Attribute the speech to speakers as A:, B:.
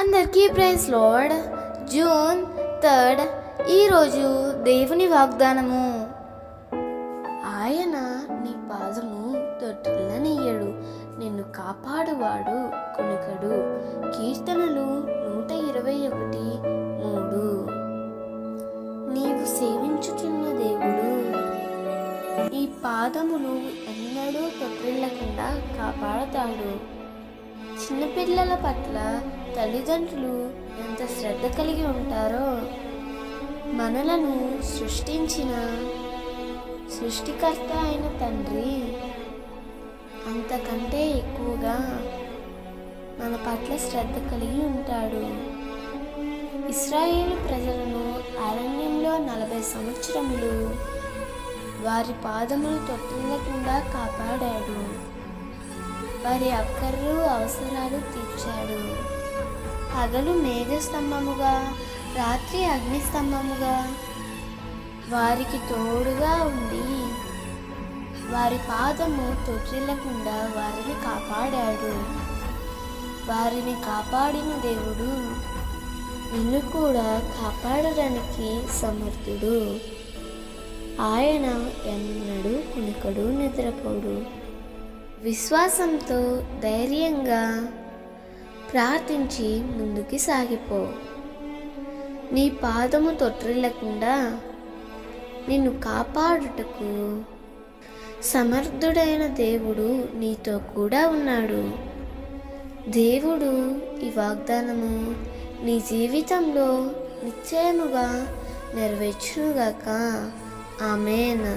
A: అందరికీ praise lord. June 3 ఈరోజు దేవుని వాగ్దానము. ఆయన నీ పాదము తొట్టిల్లనీయడు, నిన్ను కాపాడువాడు కునికడు. కీర్తనలు 121:3. నీవు సేవించుచున్న దేవుడు ఈ పాదములు ఎన్నడూ తొట్టిల్లకుండా కాపాడతాడు. చిన్నపిల్లల పట్ల తల్లిదండ్రులు ఎంత శ్రద్ధ కలిగి ఉంటారో, మనలను సృష్టించిన సృష్టికర్త అయిన తండ్రి అంతకంటే ఎక్కువగా మన పట్ల శ్రద్ధ కలిగి ఉంటాడు. ఇశ్రాయేలు ప్రజలను అరణ్యంలో 40 సంవత్సరములు వారి పాదములు తొట్టిల్లకుండా కాపాడాడు. వారి అక్కర్లు అవసరాలు తీర్చాడు. పగలు మేఘస్తంభముగా, రాత్రి అగ్నిస్తంభముగా వారికి తోడుగా ఉండి వారి పాదము తొట్టిల్లకుండా వారిని కాపాడాడు. వారిని కాపాడిన దేవుడు నిన్ను కూడా కాపాడడానికి సమర్థుడు. ఆయన ఎన్నడూ కునికడు, నిద్రపోడు. విశ్వాసంతో ధైర్యంగా ప్రార్థించి ముందుకి సాగిపో. నీ పాదము తొట్టిల్లకుండా నిన్ను కాపాడుటకు సమర్థుడైన దేవుడు నీతో కూడా ఉన్నాడు. దేవుడు ఈ వాగ్దానము నీ జీవితంలో నిశ్చయముగా నెరవేర్చునుగాక. ఆమేన్.